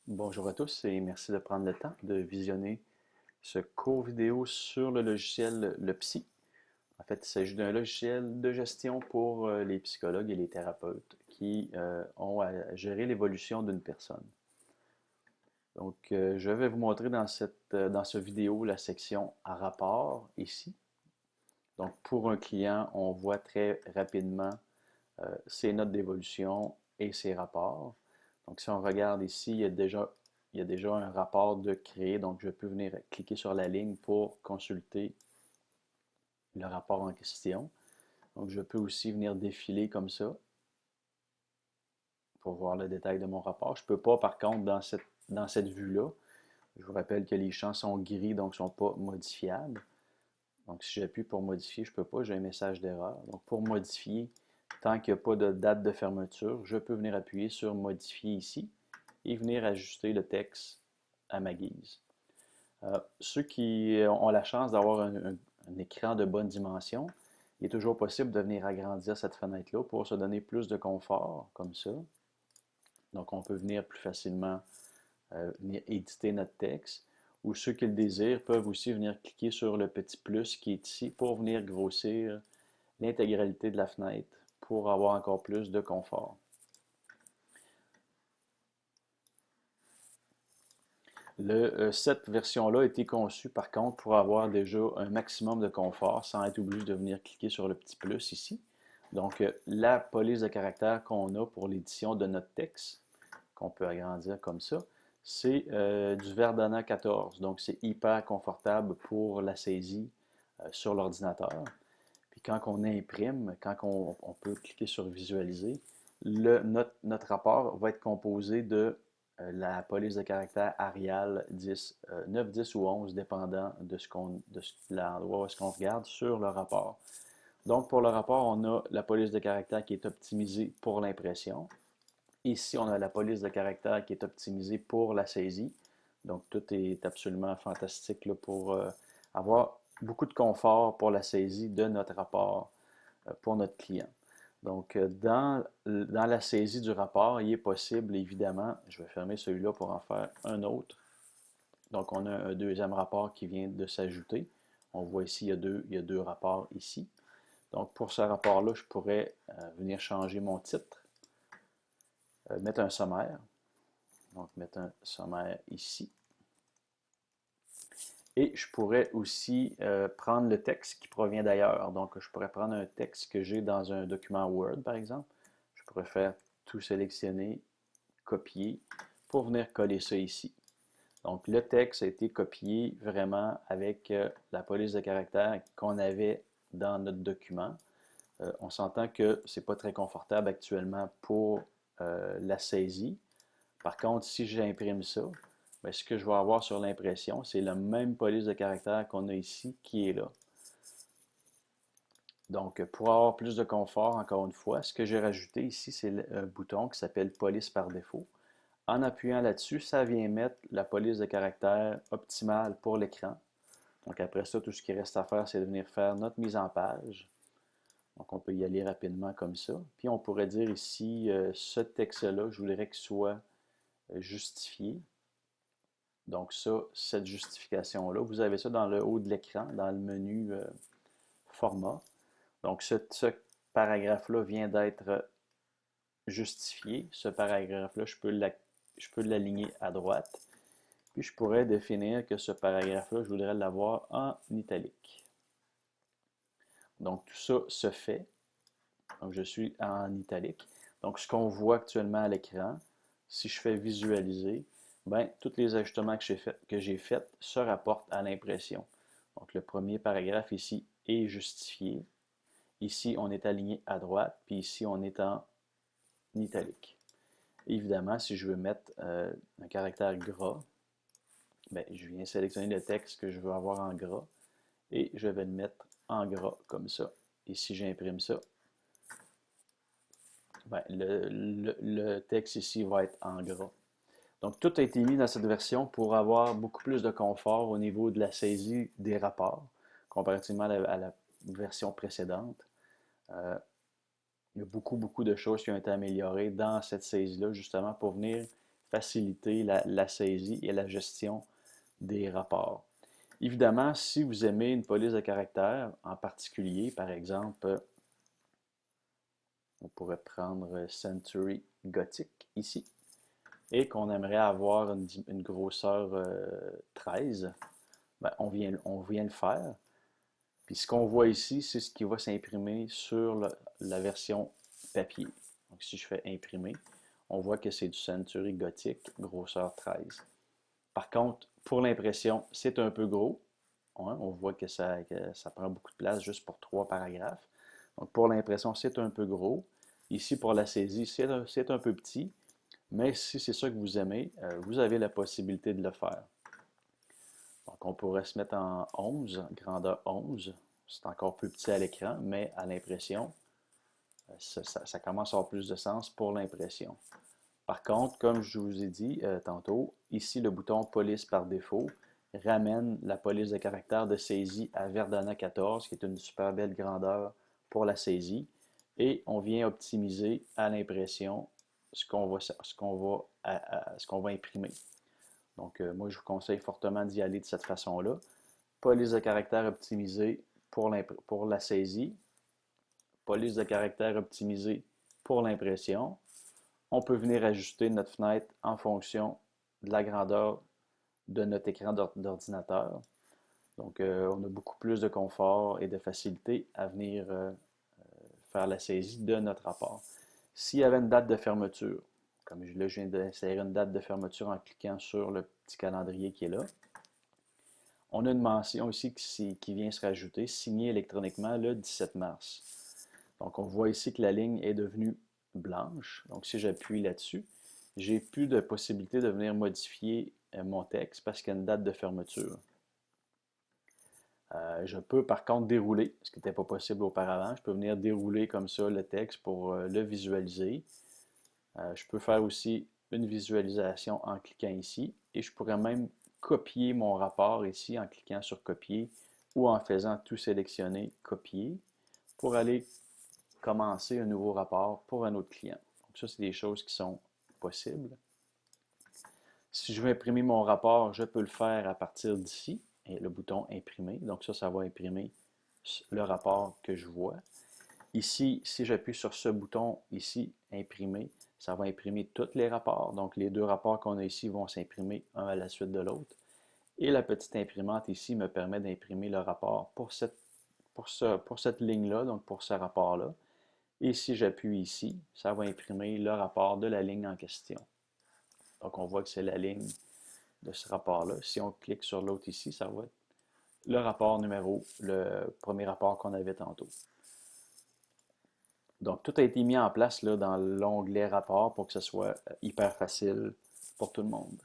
Bonjour à tous et merci de prendre le temps de visionner ce court vidéo sur le logiciel Le Psy. En fait, il s'agit d'un logiciel de gestion pour les psychologues et les thérapeutes qui ont à gérer l'évolution d'une personne. Donc, je vais vous montrer dans ce vidéo la section à rapport ici. Donc, pour un client, on voit très rapidement ses notes d'évolution et ses rapports. Donc, si on regarde ici, il y a déjà un rapport de créer. Donc, je peux venir cliquer sur la ligne pour consulter le rapport en question. Donc, je peux aussi venir défiler comme ça pour voir le détail de mon rapport. Je ne peux pas, par contre, dans cette vue-là, je vous rappelle que les champs sont gris, donc ne sont pas modifiables. Donc, si j'appuie pour modifier, je ne peux pas, j'ai un message d'erreur. Donc, pour modifier, tant qu'il n'y a pas de date de fermeture, je peux venir appuyer sur modifier ici et venir ajuster le texte à ma guise. Ceux qui ont la chance d'avoir un écran de bonne dimension, il est toujours possible de venir agrandir cette fenêtre-là pour se donner plus de confort, comme ça. Donc, on peut venir plus facilement venir éditer notre texte. Ou ceux qui le désirent peuvent aussi venir cliquer sur le petit plus qui est ici pour venir grossir l'intégralité de la fenêtre pour avoir encore plus de confort. Cette version-là a été conçue par contre pour avoir déjà un maximum de confort sans être obligé de venir cliquer sur le petit plus ici. Donc, la police de caractère qu'on a pour l'édition de notre texte, qu'on peut agrandir comme ça, c'est du Verdana 14. Donc, c'est hyper confortable pour la saisie sur l'ordinateur. Puis quand on imprime, quand on peut cliquer sur visualiser, notre rapport va être composé de la police de caractère Arial 10, 9, 10 ou 11, dépendant de l'endroit où est-ce qu'on regarde sur le rapport. Donc, pour le rapport, on a la police de caractère qui est optimisée pour l'impression. Ici, on a la police de caractère qui est optimisée pour la saisie. Donc, tout est absolument fantastique là, pour avoir beaucoup de confort pour la saisie de notre rapport pour notre client. Donc, dans la saisie du rapport, il est possible, évidemment, je vais fermer celui-là pour en faire un autre. Donc, on a un deuxième rapport qui vient de s'ajouter. On voit ici, il y a deux rapports ici. Donc, pour ce rapport-là, je pourrais venir changer mon titre, mettre un sommaire. Donc, mettre un sommaire ici. Et je pourrais aussi prendre le texte qui provient d'ailleurs. Donc, je pourrais prendre un texte que j'ai dans un document Word, par exemple. Je pourrais faire tout sélectionner, copier, pour venir coller ça ici. Donc, le texte a été copié vraiment avec la police de caractère qu'on avait dans notre document. On s'entend que ce n'est pas très confortable actuellement pour la saisie. Par contre, si j'imprime ça, bien, ce que je vais avoir sur l'impression, c'est la même police de caractère qu'on a ici qui est là. Donc, pour avoir plus de confort, encore une fois, ce que j'ai rajouté ici, c'est un bouton qui s'appelle police par défaut. En appuyant là-dessus, ça vient mettre la police de caractère optimale pour l'écran. Donc, après ça, tout ce qui reste à faire, c'est de venir faire notre mise en page. Donc, on peut y aller rapidement comme ça. Puis, on pourrait dire ici, ce texte-là, je voudrais qu'il soit justifié. Donc ça, cette justification-là, vous avez ça dans le haut de l'écran, dans le menu format. Donc ce paragraphe-là vient d'être justifié. Ce paragraphe-là, je peux l'aligner à droite. Puis je pourrais définir que ce paragraphe-là, je voudrais l'avoir en italique. Donc tout ça se fait. Donc je suis en italique. Donc ce qu'on voit actuellement à l'écran, si je fais visualiser, ben, tous les ajustements que j'ai faits se rapportent à l'impression. Donc le premier paragraphe ici est justifié. Ici, on est aligné à droite, puis ici, on est en italique. Évidemment, si je veux mettre un caractère gras, ben, je viens sélectionner le texte que je veux avoir en gras et je vais le mettre en gras comme ça. Et si j'imprime ça, ben, le texte ici va être en gras. Donc, tout a été mis dans cette version pour avoir beaucoup plus de confort au niveau de la saisie des rapports, comparativement à la version précédente. Il y a beaucoup de choses qui ont été améliorées dans cette saisie-là, justement, pour venir faciliter la saisie et la gestion des rapports. Évidemment, si vous aimez une police de caractère en particulier, par exemple, on pourrait prendre Century Gothic ici, et qu'on aimerait avoir une grosseur 13, ben, on vient le faire. Puis ce qu'on voit ici, c'est ce qui va s'imprimer sur la version papier. Donc si je fais imprimer, on voit que c'est du Century Gothic, grosseur 13. Par contre, pour l'impression, c'est un peu gros. Ouais, on voit que ça prend beaucoup de place juste pour 3 paragraphes. Donc pour l'impression, c'est un peu gros. Ici, pour la saisie, c'est un peu petit. Mais si c'est ça que vous aimez, vous avez la possibilité de le faire. Donc on pourrait se mettre en 11, grandeur 11. C'est encore plus petit à l'écran, mais à l'impression, ça commence à avoir plus de sens pour l'impression. Par contre, comme je vous ai dit tantôt, ici le bouton police par défaut ramène la police de caractère de saisie à Verdana 14, qui est une super belle grandeur pour la saisie. Et on vient optimiser à l'impression ce qu'on va imprimer. Donc, moi, je vous conseille fortement d'y aller de cette façon-là. Police de caractère optimisée pour la saisie. Police de caractère optimisée pour l'impression. On peut venir ajuster notre fenêtre en fonction de la grandeur de notre écran d'ordinateur. Donc, on a beaucoup plus de confort et de facilité à venir faire la saisie de notre rapport. S'il y avait une date de fermeture, comme là, je viens d'insérer une date de fermeture en cliquant sur le petit calendrier qui est là, on a une mention ici qui vient se rajouter, signée électroniquement le 17 mars. Donc, on voit ici que la ligne est devenue blanche. Donc, si j'appuie là-dessus, j'ai plus de possibilité de venir modifier mon texte parce qu'il y a une date de fermeture. Je peux par contre dérouler, ce qui n'était pas possible auparavant. Je peux venir dérouler comme ça le texte pour le visualiser. Je peux faire aussi une visualisation en cliquant ici et je pourrais même copier mon rapport ici en cliquant sur copier ou en faisant tout sélectionner, copier pour aller commencer un nouveau rapport pour un autre client. Donc ça, c'est des choses qui sont possibles. Si je veux imprimer mon rapport, je peux le faire à partir d'ici, et le bouton imprimer. Donc ça va imprimer le rapport que je vois. Ici, si j'appuie sur ce bouton ici, imprimer, ça va imprimer tous les rapports. Donc les deux rapports qu'on a ici vont s'imprimer un à la suite de l'autre. Et la petite imprimante ici me permet d'imprimer le rapport pour cette ligne-là, donc pour ce rapport-là. Et si j'appuie ici, ça va imprimer le rapport de la ligne en question. Donc on voit que c'est la ligne de ce rapport-là. Si on clique sur l'autre ici, ça va être le rapport numéro, le premier rapport qu'on avait tantôt. Donc tout a été mis en place là, dans l'onglet rapport pour que ce soit hyper facile pour tout le monde.